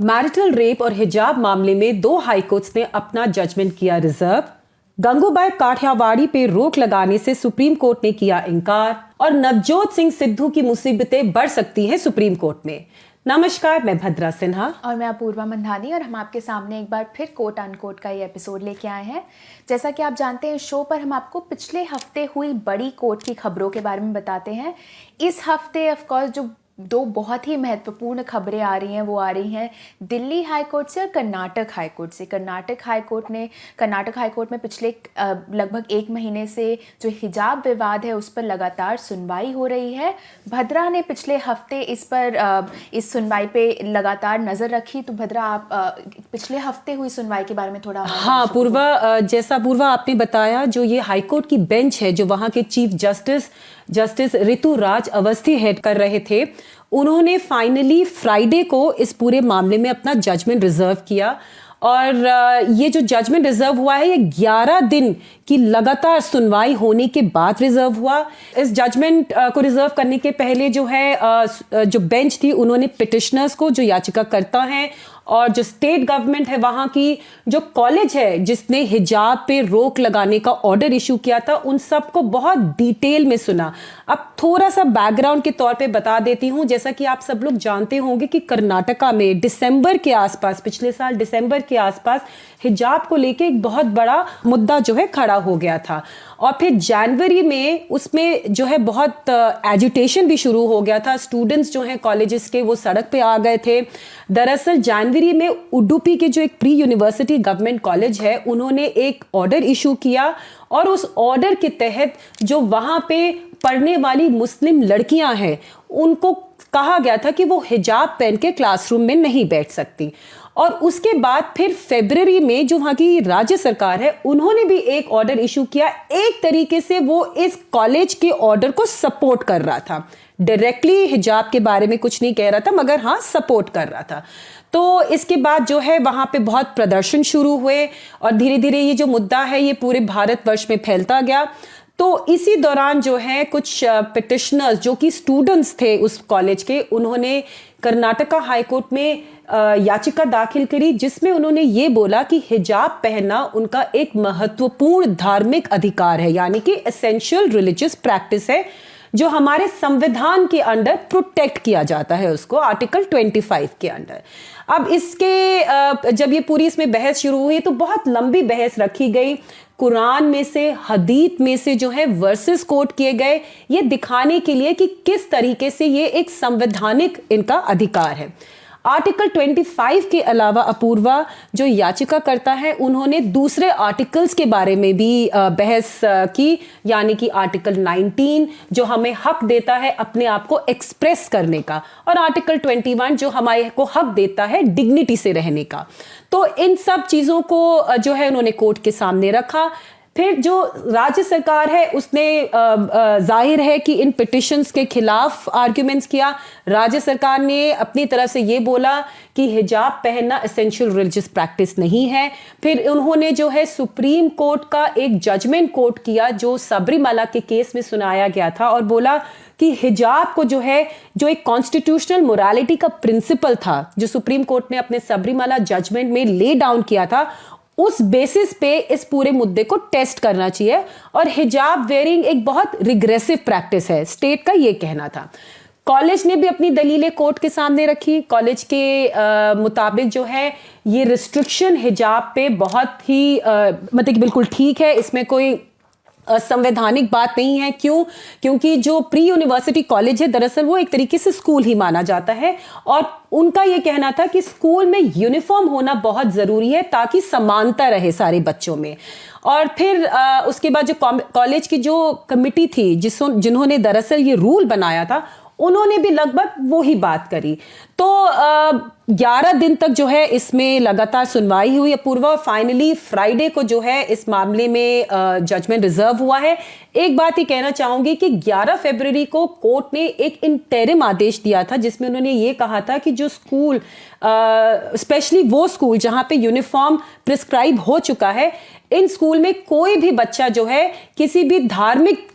Marital rape और हिजाब मामले में 2 हाईकोर्ट्स ने अपना जजमेंट किया रिजर्व। गंगूबाई काठियावाड़ी पे रोक लगाने से सुप्रीम कोर्ट ने किया इनकार और नवजोत सिंह सिद्धू की मुसीबतें बढ़ सकती हैं सुप्रीम कोर्ट में। नमस्कार, मैं भद्रा सिन्हा और मैं अपूर्वा मंधानी और हम आपके सामने एक बार फिर कोट अनकोट का ये एपिसोड लेके आए हैं। जैसा कि आप जानते हैं, शो पर हम आपको पिछले हफ्ते हुई बड़ी कोर्ट की खबरों के बारे में बताते हैं। इस हफ्ते ऑफ कोर्स जो 2 बहुत ही महत्वपूर्ण खबरें आ रही हैं वो आ रही हैं दिल्ली हाई कोर्ट से और कर्नाटक हाई कोर्ट से। कर्नाटक हाई कोर्ट में पिछले लगभग 1 महीने से जो हिजाब विवाद है उस पर लगातार सुनवाई हो रही है। भद्रा ने पिछले हफ्ते इस सुनवाई पे लगातार नज़र रखी। तो भद्रा, आप पिछले हफ्ते हुई सुनवाई के बारे में थोड़ा। हाँ पूर्वा, जैसा पूर्वा आपने बताया, जो ये हाई कोर्ट की बेंच है जो वहाँ के chief justice Rituraj Awasthi head कर रहे थे, उन्होंने फाइनली फ्राइडे को इस पूरे मामले में अपना जजमेंट रिजर्व किया। और ये जो जजमेंट रिजर्व हुआ है ये 11 दिन की लगातार सुनवाई होने के बाद रिजर्व हुआ। इस जजमेंट को रिजर्व करने के पहले जो बेंच थी, उन्होंने पिटिशनर्स को, जो याचिकाकर्ता हैं, और जो स्टेट गवर्नमेंट है वहाँ की, जो कॉलेज है जिसने हिजाब पे रोक लगाने का ऑर्डर इशू किया था, उन सबको बहुत डिटेल में सुना। अब थोड़ा सा बैकग्राउंड के तौर पे बता देती हूँ। जैसा कि आप सब लोग जानते होंगे कि कर्नाटका में दिसंबर के आसपास, पिछले साल दिसंबर के आसपास हिजाब को लेके एक बहुत बड़ा मुद्दा जो है खड़ा हो गया था। और फिर जनवरी में उसमें जो है बहुत एजिटेशन भी शुरू हो गया था। स्टूडेंट्स जो हैं कॉलेजेस के, वो सड़क पे आ गए थे। दरअसल जनवरी में उडुपी के जो एक प्री यूनिवर्सिटी गवर्नमेंट कॉलेज है, उन्होंने एक ऑर्डर इशू किया और उस ऑर्डर के तहत जो वहाँ पे पढ़ने वाली मुस्लिम लड़कियां हैं उनको कहा गया था कि वो हिजाब पहन के क्लासरूम में नहीं बैठ सकती। और उसके बाद फिर फरवरी में जो वहाँ की राज्य सरकार है, उन्होंने भी एक ऑर्डर इशू किया। एक तरीके से वो इस कॉलेज के ऑर्डर को सपोर्ट कर रहा था, डायरेक्टली हिजाब के बारे में कुछ नहीं कह रहा था, मगर हाँ सपोर्ट कर रहा था। तो इसके बाद जो है वहाँ पे बहुत प्रदर्शन शुरू हुए और धीरे धीरे ये जो मुद्दा है ये पूरे भारतवर्ष में फैलता गया। तो इसी दौरान जो है कुछ पिटिशनर्स जो कि स्टूडेंट्स थे उस कॉलेज के, उन्होंने कर्नाटका हाई कोर्ट में याचिका दाखिल करी, जिसमें उन्होंने ये बोला कि हिजाब पहनना उनका एक महत्वपूर्ण धार्मिक अधिकार है, यानी कि एसेंशियल रिलीजियस प्रैक्टिस है, जो हमारे संविधान के अंडर प्रोटेक्ट किया जाता है उसको, आर्टिकल 25 के अंडर। अब इसके जब ये पूरी इसमें बहस शुरू हुई तो बहुत लंबी बहस रखी गई। कुरान में से, हदीत में से जो है वर्सेस कोट किए गए, ये दिखाने के लिए कि किस तरीके से ये एक संवैधानिक इनका अधिकार है। आर्टिकल 25 के अलावा अपूर्वा, जो याचिका करता है, उन्होंने दूसरे आर्टिकल्स के बारे में भी बहस की, यानी कि आर्टिकल 19 जो हमें हक देता है अपने आप को एक्सप्रेस करने का, और आर्टिकल 21 जो हमारे को हक देता है डिग्निटी से रहने का। तो इन सब चीज़ों को जो है उन्होंने कोर्ट के सामने रखा। फिर जो राज्य सरकार है उसने जाहिर है कि इन पिटिशंस के खिलाफ आर्ग्यूमेंट्स किया। राज्य सरकार ने अपनी तरफ से ये बोला कि हिजाब पहनना एसेंशियल रिलीजियस प्रैक्टिस नहीं है। फिर उन्होंने जो है सुप्रीम कोर्ट का एक जजमेंट कोट किया जो सबरीमाला के केस में सुनाया गया था, और बोला कि हिजाब को जो है, जो एक कॉन्स्टिट्यूशनल मोरालिटी का प्रिंसिपल था जो सुप्रीम कोर्ट ने अपने सबरीमाला जजमेंट में ले डाउन किया था, उस बेसिस पे इस पूरे मुद्दे को टेस्ट करना चाहिए। और हिजाब वेयरिंग एक बहुत रिग्रेसिव प्रैक्टिस है, स्टेट का ये कहना था। कॉलेज ने भी अपनी दलीलें कोर्ट के सामने रखी। कॉलेज के मुताबिक जो है ये रिस्ट्रिक्शन हिजाब पे बहुत ही मतलब कि बिल्कुल ठीक है, इसमें कोई संवैधानिक बात नहीं है। क्योंकि जो प्री यूनिवर्सिटी कॉलेज है दरअसल वो एक तरीके से स्कूल ही माना जाता है, और उनका ये कहना था कि स्कूल में यूनिफॉर्म होना बहुत ज़रूरी है ताकि समानता रहे सारे बच्चों में। और फिर उसके बाद जो कॉलेज की जो कमिटी थी जिन्होंने दरअसल ये रूल बनाया था, उन्होंने भी लगभग वो ही बात करी। तो 11 दिन तक जो है इसमें लगातार सुनवाई हुई। पूर्वा, फाइनली फ्राइडे को जो है इस मामले में जजमेंट रिजर्व हुआ है। एक बात ही कहना चाहूंगी कि 11 फरवरी को कोर्ट ने एक इंटरिम आदेश दिया था, जिसमें उन्होंने ये कहा था कि जो स्कूल, स्पेशली वो स्कूल जहां पे यूनिफॉर्म प्रिस्क्राइब हो चुका है, इन स्कूल में कोई भी बच्चा जो है किसी भी धार्मिक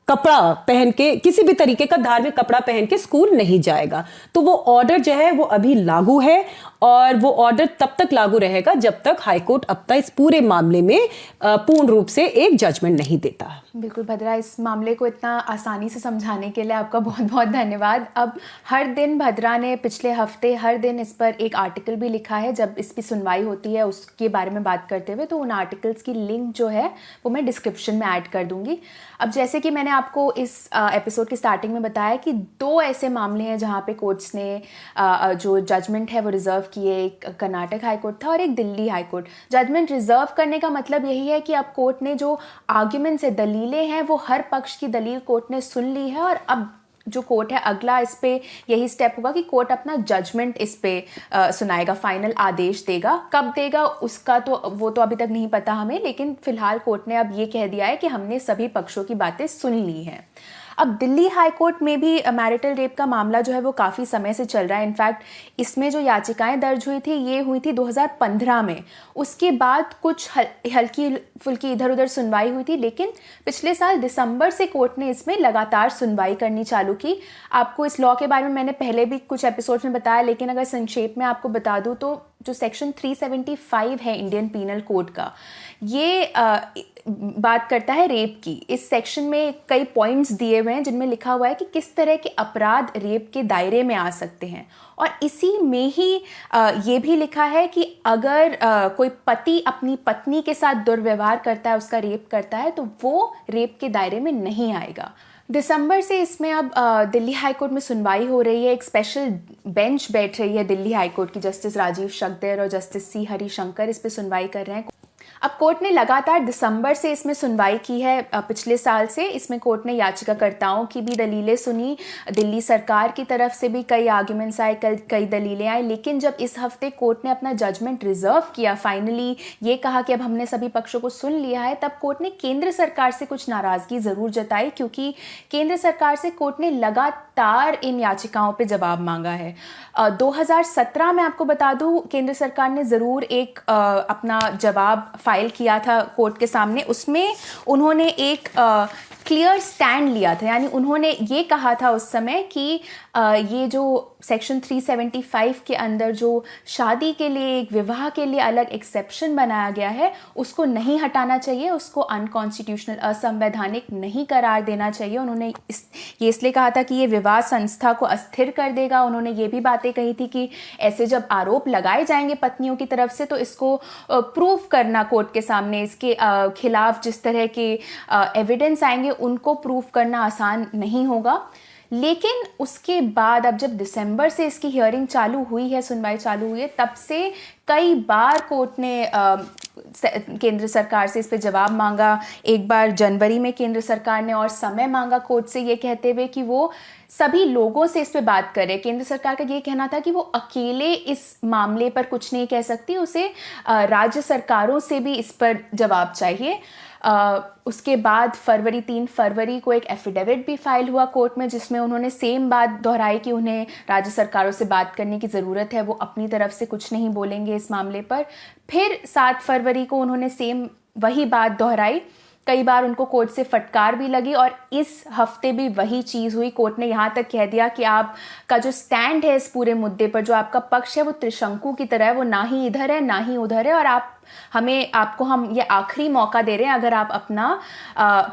कपड़ा पहन के, किसी भी तरीके का धार्मिक कपड़ा पहन के स्कूल नहीं जाएगा। तो वो ऑर्डर जो है वो अभी लागू है और वो ऑर्डर तब तक लागू रहेगा जब तक हाईकोर्ट अब तक इस पूरे मामले में पूर्ण रूप से एक जजमेंट नहीं देता। बिल्कुल भद्रा, इस मामले को इतना आसानी से समझाने के लिए आपका बहुत बहुत धन्यवाद। अब हर दिन भद्रा ने पिछले हफ्ते हर दिन इस पर एक आर्टिकल भी लिखा है, जब इस पर सुनवाई होती है उसके बारे में बात करते हुए, तो उन आर्टिकल्स की लिंक जो है वो मैं डिस्क्रिप्शन में ऐड कर दूंगी। अब जैसे कि मैंने आपको इस एपिसोड की स्टार्टिंग में बताया कि 2 ऐसे मामले हैं जहाँ पे कोर्ट्स ने जो जजमेंट है वो रिजर्व किए। एक कर्नाटक हाई कोर्ट था और एक Delhi high court. Judgement reserve करने का मतलब यही है कि अब कोर्ट ने जो आर्ग्यूमेंट्स है, दलीलें हैं, वो हर पक्ष की दलील कोर्ट ने सुन ली है और अब जो कोर्ट है अगला इस पे यही स्टेप होगा कि कोर्ट अपना जजमेंट इस पे सुनाएगा, फाइनल आदेश देगा। कब देगा उसका तो वो तो अभी तक नहीं पता हमें, लेकिन फिलहाल कोर्ट ने अब ये कह दिया है कि हमने सभी पक्षों की बातें सुन ली हैं। अब दिल्ली हाई कोर्ट में भी मैरिटल रेप का मामला जो है वो काफ़ी समय से चल रहा है। इनफैक्ट इसमें जो याचिकाएं दर्ज हुई थी ये हुई थी 2015 में। उसके बाद कुछ हल्की फुल्की इधर उधर सुनवाई हुई थी, लेकिन पिछले साल दिसंबर से कोर्ट ने इसमें लगातार सुनवाई करनी चालू की। आपको इस लॉ के बारे में मैंने पहले भी कुछ एपिसोड में बताया, लेकिन अगर संक्षेप में आपको बता दूं तो जो सेक्शन 375 है इंडियन पीनल कोड का, ये बात करता है रेप की। इस सेक्शन में कई पॉइंट्स दिए हुए हैं जिनमें लिखा हुआ है कि किस तरह के अपराध रेप के दायरे में आ सकते हैं, और इसी में ही ये भी लिखा है कि अगर कोई पति अपनी पत्नी के साथ दुर्व्यवहार करता है, उसका रेप करता है, तो वो रेप के दायरे में नहीं आएगा। दिसंबर से इसमें अब दिल्ली हाई कोर्ट में सुनवाई हो रही है। एक स्पेशल बेंच बैठ रही है दिल्ली हाई कोर्ट की। जस्टिस राजीव शक्देर और जस्टिस सी हरिशंकर इस पे सुनवाई कर रहे हैं। अब कोर्ट ने लगातार दिसंबर से इसमें सुनवाई की है। पिछले साल से इसमें कोर्ट ने याचिकाकर्ताओं की भी दलीलें सुनी, दिल्ली सरकार की तरफ से भी कई आर्ग्यूमेंट्स आए, कई दलीलें आई, लेकिन जब इस हफ्ते कोर्ट ने अपना जजमेंट रिजर्व किया, फाइनली ये कहा कि अब हमने सभी पक्षों को सुन लिया है, तब कोर्ट ने केंद्र सरकार से कुछ नाराजगी ज़रूर जताई, क्योंकि केंद्र सरकार से कोर्ट ने लगातार इन याचिकाओं पर जवाब मांगा है। 2017 में आपको बता दूं, केंद्र सरकार ने ज़रूर एक अपना जवाब फाइल किया था कोर्ट के सामने। उसमें उन्होंने एक क्लियर स्टैंड लिया था, यानी उन्होंने ये कहा था उस समय कि ये जो सेक्शन 375 के अंदर जो शादी के लिए, एक विवाह के लिए अलग एक्सेप्शन बनाया गया है, उसको नहीं हटाना चाहिए, उसको अनकॉन्स्टिट्यूशनल, असंवैधानिक नहीं करार देना चाहिए। उन्होंने ये इसलिए कहा था कि ये विवाह संस्था को अस्थिर कर देगा। उन्होंने ये भी बातें कही थी कि ऐसे जब आरोप लगाए जाएंगे पत्नियों की तरफ से, तो इसको प्रूव करना कोर्ट के सामने, इसके खिलाफ जिस तरह के एविडेंस आएंगे उनको प्रूव करना आसान नहीं होगा। लेकिन उसके बाद अब जब दिसंबर से इसकी हियरिंग चालू हुई है, सुनवाई चालू हुई है, तब से कई बार कोर्ट ने केंद्र सरकार से इस पे जवाब मांगा। एक बार जनवरी में केंद्र सरकार ने और समय मांगा कोर्ट से, ये कहते हुए कि वो सभी लोगों से इस पे बात करे। केंद्र सरकार का ये कहना था कि वो अकेले इस मामले पर कुछ नहीं कह सकती, उसे राज्य सरकारों से भी इस पर जवाब चाहिए। उसके बाद 3 फरवरी को एक एफिडेविट भी फाइल हुआ कोर्ट में, जिसमें उन्होंने सेम बात दोहराई कि उन्हें राज्य सरकारों से बात करने की ज़रूरत है, वो अपनी तरफ से कुछ नहीं बोलेंगे इस मामले पर। फिर 7 फरवरी को उन्होंने सेम वही बात दोहराई। कई बार उनको कोर्ट से फटकार भी लगी और इस हफ्ते भी वही चीज़ हुई। कोर्ट ने यहाँ तक कह दिया कि आपका जो स्टैंड है इस पूरे मुद्दे पर, जो आपका पक्ष है, वो त्रिशंकु की तरह है, वो ना ही इधर है ना ही उधर है, और आपको हम ये आखिरी मौका दे रहे हैं अगर आप अपना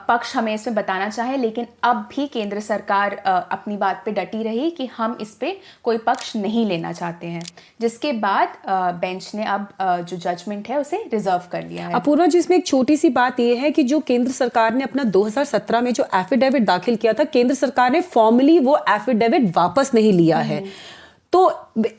पक्ष हमें इसमें बताना चाहें। लेकिन अब भी केंद्र सरकार अपनी बात पे डटी रही कि हम इस पे कोई पक्ष नहीं लेना चाहते हैं, जिसके बाद बेंच ने अब जो जजमेंट है उसे रिजर्व कर लिया है। अपूर्वा जी, इसमें एक छोटी सी बात यह है कि जो केंद्र सरकार ने अपना 2017 में जो एफिडेविट दाखिल किया था, केंद्र सरकार ने फॉर्मली वो एफिडेविट वापस नहीं लिया है। तो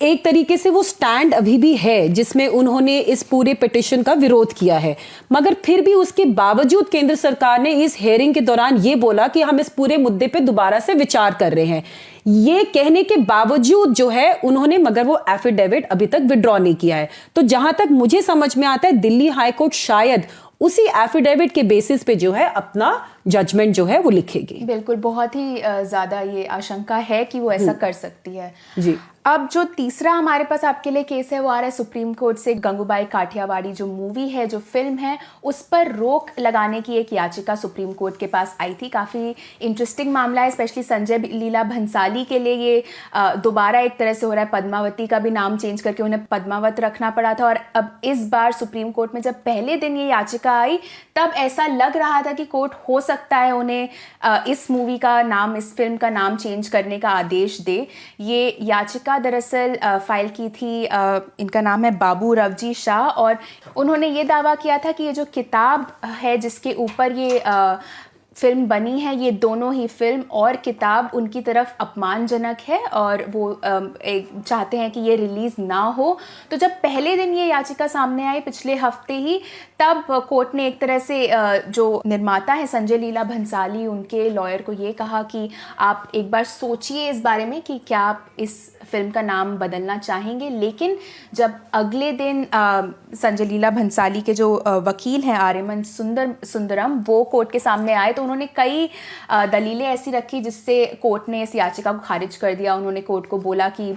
एक तरीके से वो स्टैंड अभी भी है जिसमें उन्होंने इस पूरे पिटिशन का विरोध किया है, मगर फिर भी उसके बावजूद केंद्र सरकार ने इस हेयरिंग के दौरान ये बोला कि हम इस पूरे मुद्दे पे दोबारा से विचार कर रहे हैं। ये कहने के बावजूद जो है उन्होंने मगर वो एफिडेविट अभी तक विड्रॉ नहीं किया है। तो जहां तक मुझे समझ में आता है, दिल्ली हाईकोर्ट शायद उसी एफिडेविट के बेसिस पे जो है अपना जजमेंट जो है वो लिखेगी। बिल्कुल, बहुत ही ज्यादा ये आशंका है कि वो ऐसा कर सकती है। जी, अब जो तीसरा हमारे पास आपके लिए केस है वो आ रहा है सुप्रीम कोर्ट से। गंगूबाई काठियावाड़ी जो मूवी है, जो फिल्म है, उस पर रोक लगाने की एक याचिका सुप्रीम कोर्ट के पास आई थी। काफ़ी इंटरेस्टिंग मामला है, स्पेशली संजय लीला भंसाली के लिए ये दोबारा एक तरह से हो रहा है। पद्मावती का भी नाम चेंज करके उन्हें पद्मावत रखना पड़ा था, और अब इस बार सुप्रीम कोर्ट में जब पहले दिन ये याचिका आई तब ऐसा लग रहा था कि कोर्ट हो सकता है उन्हें इस मूवी का नाम, इस फिल्म का नाम चेंज करने का आदेश दे। ये याचिका दरअसल फाइल की थी, इनका नाम है बाबू रवजी शाह, और उन्होंने ये दावा किया था कि ये जो किताब है जिसके ऊपर ये फिल्म बनी है, ये दोनों ही फिल्म और किताब उनकी तरफ अपमानजनक है और वो चाहते हैं कि ये रिलीज़ ना हो। तो जब पहले दिन ये याचिका सामने आई पिछले हफ्ते ही, तब कोर्ट ने एक तरह से जो निर्माता है संजय लीला भंसाली, उनके लॉयर को ये कहा कि आप एक बार सोचिए इस बारे में कि क्या आप इस फिल्म का नाम बदलना चाहेंगे। लेकिन जब अगले दिन संजय लीला भंसाली के जो वकील हैं आर्यमन सुंदरम, वो कोर्ट के सामने आए तो उन्होंने कई दलीलें ऐसी रखी जिससे कोर्ट ने इस याचिका को खारिज कर दिया। उन्होंने कोर्ट को बोला कि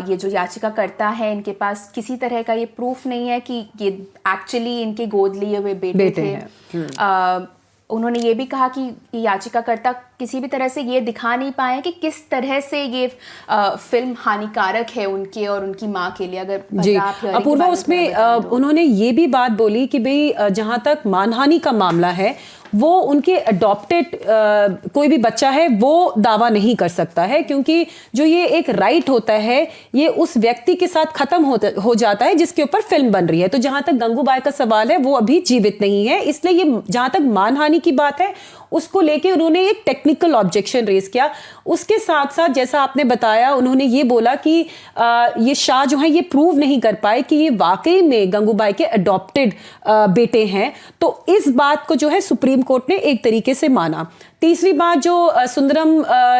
ये जो याचिका करता है, इनके पास किसी तरह का ये प्रूफ नहीं है कि ये एक्चुअली इनके गोद लिए हुए बेटे थे। उन्होंने ये भी कहा कि याचिकाकर्ता किसी भी तरह से ये दिखा नहीं पाए कि किस तरह से ये फिल्म हानिकारक है उनके और उनकी माँ के लिए। अगर जी अपूर्वा, उसमें उन्होंने ये भी बात बोली कि भाई जहाँ तक मानहानि का मामला है वो उनके अडॉप्टेड कोई भी बच्चा है वो दावा नहीं कर सकता है, क्योंकि जो ये एक राइट होता है ये उस व्यक्ति के साथ खत्म हो जाता है जिसके ऊपर फिल्म बन रही है। तो जहां तक गंगूबाई का सवाल है वो अभी जीवित नहीं है, इसलिए ये जहां तक मानहानि की बात है उसको लेके उन्होंने एक टेक्निकल ऑब्जेक्शन रेज किया। उसके साथ साथ जैसा आपने बताया, उन्होंने ये बोला कि ये शाह जो है ये प्रूव नहीं कर पाए कि ये वाकई में गंगूबाई के अडॉप्टेड बेटे हैं। तो इस बात को जो है सुप्रीम कोर्ट ने एक तरीके से माना। तीसरी बात जो सुंदरम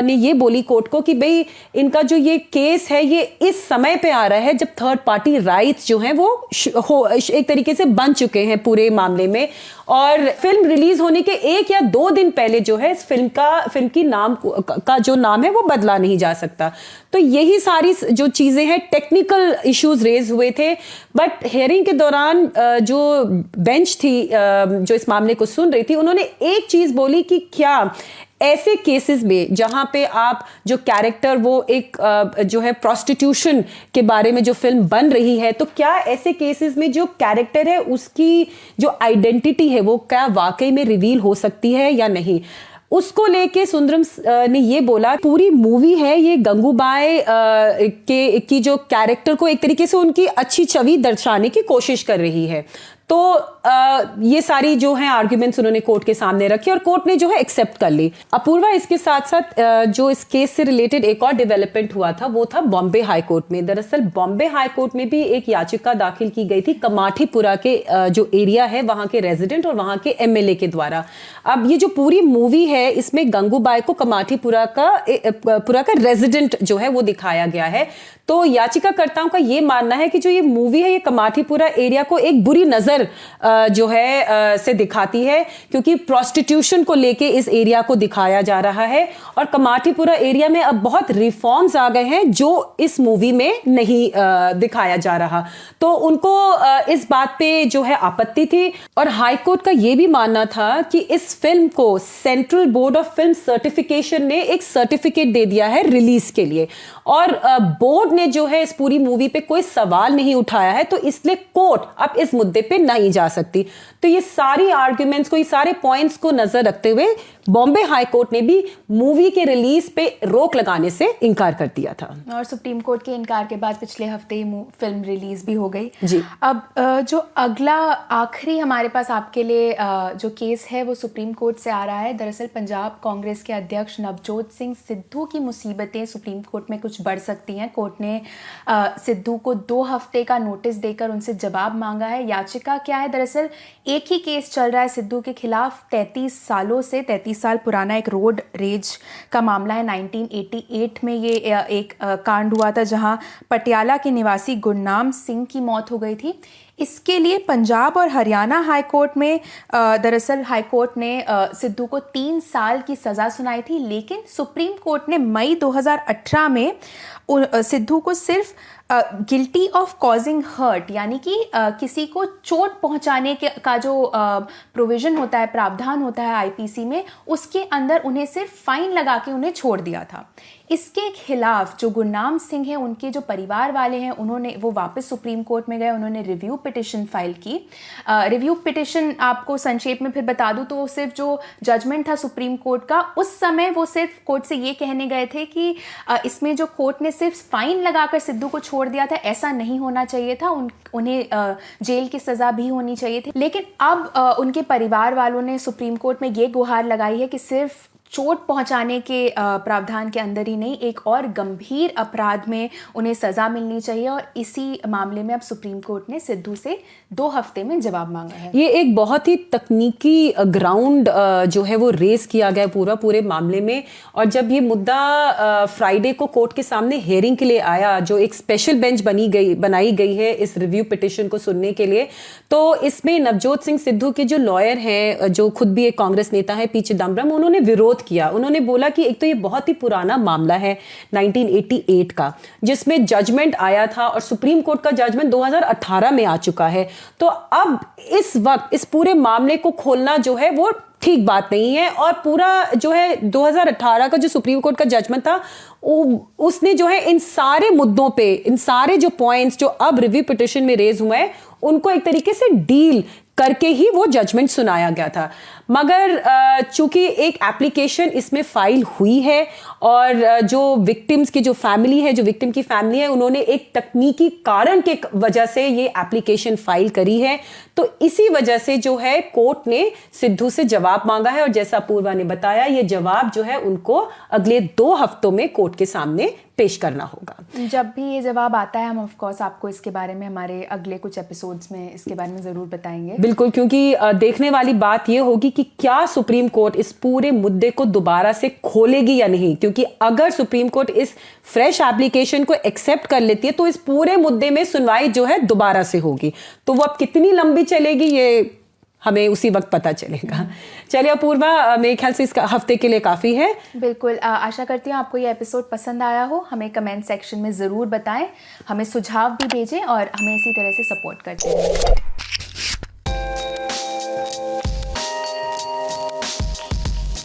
ने ये बोली कोर्ट को कि भाई इनका जो ये केस है ये इस समय पे आ रहा है जब थर्ड पार्टी राइट्स जो हैं वो एक तरीके से बन चुके हैं पूरे मामले में, और फिल्म रिलीज होने के 1 या 2 दिन पहले जो है इस फिल्म की नाम का जो नाम है वो बदला नहीं जा सकता। तो यही सारी जो चीजें हैं, टेक्निकल इश्यूज रेज हुए थे। बट हियरिंग के दौरान जो बेंच थी जो इस मामले को सुन रही थी, उन्होंने एक चीज बोली कि क्या ऐसे केसेस में जहां पे आप जो कैरेक्टर वो एक जो है प्रोस्टिट्यूशन के बारे में जो फिल्म बन रही है, तो क्या ऐसे केसेस में जो कैरेक्टर है उसकी जो आइडेंटिटी है वो क्या वाकई में रिवील हो सकती है या नहीं। उसको लेके सुंदरम ने ये बोला पूरी मूवी है ये गंगूबाई की जो कैरेक्टर को एक तरीके से उनकी अच्छी छवि दर्शाने की कोशिश कर रही है। तो ये सारी जो है आर्ग्यूमेंट्स उन्होंने कोर्ट के सामने रखे और कोर्ट ने जो है एक्सेप्ट कर ली। अपूर्वा, इसके साथ साथ जो इस केस से रिलेटेड एक और डेवलपमेंट हुआ था वो था बॉम्बे हाई कोर्ट में। दरअसल बॉम्बे हाई कोर्ट में भी एक याचिका दाखिल की गई थी कमाठीपुरा के जो एरिया है वहां के रेजिडेंट और वहां के एमएलए के द्वारा। अब ये जो पूरी मूवी है इसमें गंगूबाई को कमाठीपुरा का रेजिडेंट जो है वो दिखाया गया है। तो याचिकाकर्ताओं का ये मानना है कि जो ये मूवी है ये कमाठीपुरा एरिया को एक बुरी नजर जो है से दिखाती है, क्योंकि प्रोस्टिट्यूशन को लेके इस एरिया को दिखाया जा रहा है और कमाठीपुरा एरिया में अब बहुत रिफॉर्म्स आ गए हैं जो इस मूवी में नहीं दिखाया जा रहा। तो उनको इस बात पे जो है आपत्ति थी और हाई कोर्ट का ये भी मानना था कि इस फिल्म को central board of film certification ने एक सर्टिफिकेट दे दिया है रिलीज के लिए, और बोर्ड ने जो है इस पूरी मूवी पे कोई सवाल नहीं उठाया है, तो इसलिए कोर्ट अब इस मुद्दे पे नहीं जा सकती। तो ये सारी आर्ग्यूमेंट्स को, ये सारे पॉइंट्स को नजर रखते हुए बॉम्बे हाई कोर्ट ने भी मूवी के रिलीज पे रोक लगाने से इनकार कर दिया था। और सुप्रीम कोर्ट के इनकार के बाद पिछले हफ्ते ही फिल्म रिलीज भी हो गई जी। अब जो अगला आखिरी हमारे पास आपके लिए जो केस है वो सुप्रीम कोर्ट से आ रहा है। दरअसल पंजाब कांग्रेस के अध्यक्ष नवजोत सिंह सिद्धू की मुसीबतें सुप्रीम कोर्ट में कुछ बढ़ सकती हैं। कोर्ट ने सिद्धू को 2 हफ्ते का नोटिस देकर उनसे जवाब मांगा है। याचिका क्या है? दरअसल एक ही केस चल रहा है सिद्धू के खिलाफ 33 साल पुराना एक रोड रेज का मामला है। 1988 में ये एक कांड हुआ था जहां पटियाला के निवासी गुरनाम सिंह की मौत हो गई थी। इसके लिए पंजाब और हरियाणा हाई कोर्ट में दरअसल हाई कोर्ट ने सिद्धू को 3 साल की सज़ा सुनाई थी, लेकिन सुप्रीम कोर्ट ने मई 2018 में सिद्धू को सिर्फ गिल्टी ऑफ कॉजिंग हर्ट, यानी कि किसी को चोट पहुंचाने का जो प्रोविज़न होता है, प्रावधान होता है आईपीसी में, उसके अंदर उन्हें सिर्फ फाइन लगा के उन्हें छोड़ दिया था। इसके खिलाफ जो गुरनाम सिंह हैं, उनके जो परिवार वाले हैं, वो वापस सुप्रीम कोर्ट में गए, उन्होंने रिव्यू पिटिशन फाइल की। रिव्यू पिटिशन आपको संक्षेप में फिर बता दूं तो सिर्फ जो जजमेंट था सुप्रीम कोर्ट का, उस समय वो सिर्फ कोर्ट से ये कहने गए थे कि इसमें जो कोर्ट ने सिर्फ फाइन लगाकर सिद्धू को छोड़ दिया था, ऐसा नहीं होना चाहिए था, उन्हें जेल की सज़ा भी होनी चाहिए थी। लेकिन अब उनके परिवार वालों ने सुप्रीम कोर्ट में ये गुहार लगाई है कि सिर्फ चोट पहुंचाने के प्रावधान के अंदर ही नहीं, एक और गंभीर अपराध में उन्हें सज़ा मिलनी चाहिए, और इसी मामले में अब सुप्रीम कोर्ट ने सिद्धू से 2 हफ्ते में जवाब मांगा है। ये एक बहुत ही तकनीकी ग्राउंड जो है वो रेस किया गया पूरे मामले में। और जब ये मुद्दा फ्राइडे को कोर्ट के सामने हेयरिंग के लिए आया, जो एक स्पेशल बेंच बनाई गई है इस रिव्यू पिटिशन को सुनने के लिए, तो इसमें नवजोत सिंह सिद्धू के जो लॉयर हैं, जो खुद भी एक कांग्रेस नेता है, पी चिदम्बरम, उन्होंने विरोध किया। उन्होंने बोला कि एक तो ये बहुत ही पुराना मामला है 1988 का, जिसमें जजमेंट आया था और सुप्रीम कोर्ट का जजमेंट 2018 में आ चुका है। तो अब इस वक्त इस पूरे मामले को खोलना जो है वो ठीक बात नहीं है। और पूरा जो है 2018 का जो सुप्रीम कोर्ट का जजमेंट था, उसने जो है इन सारे मुद्दों पे, इन सारे जो पॉइंट्स जो अब रिव्यू पिटिशन में रेज हुए हैं, उनको एक तरीके से डील करके ही वो जजमेंट सुनाया गया था। मगर चूंकि एक एप्लीकेशन इसमें फाइल हुई है और जो विक्टिम्स की जो फैमिली है, जो विक्टिम की फैमिली है, उन्होंने एक तकनीकी कारण के वजह से ये एप्लीकेशन फाइल करी है, तो इसी वजह से जो है कोर्ट ने सिद्धू से जवाब मांगा है। और जैसा पूर्वा ने बताया, ये जवाब जो है उनको अगले 2 हफ्तों में कोर्ट के सामने पेश करना होगा। जब भी ये जवाब आता है, हम ऑफ कोर्स आपको इसके बारे में हमारे अगले कुछ एपिसोड्स में इसके बारे में जरूर बताएंगे। बिल्कुल, क्योंकि देखने वाली बात ये होगी कि क्या सुप्रीम कोर्ट इस पूरे मुद्दे को दोबारा से खोलेगी या नहीं। क्योंकि अगर सुप्रीम कोर्ट इस फ्रेश एप्लीकेशन को एक्सेप्ट कर लेती है, तो इस पूरे मुद्दे में सुनवाई जो है दोबारा से होगी। तो वो अब कितनी लंबी चलेगी, ये हमें उसी वक्त पता चलेगा। चलिए अपूर्वा, मेरे ख्याल से इस हफ्ते के लिए काफ़ी है। बिल्कुल, आशा करती हूँ आपको ये एपिसोड पसंद आया हो। हमें कमेंट सेक्शन में ज़रूर बताएं, हमें सुझाव भी भेजें और हमें इसी तरह से सपोर्ट करते रहें।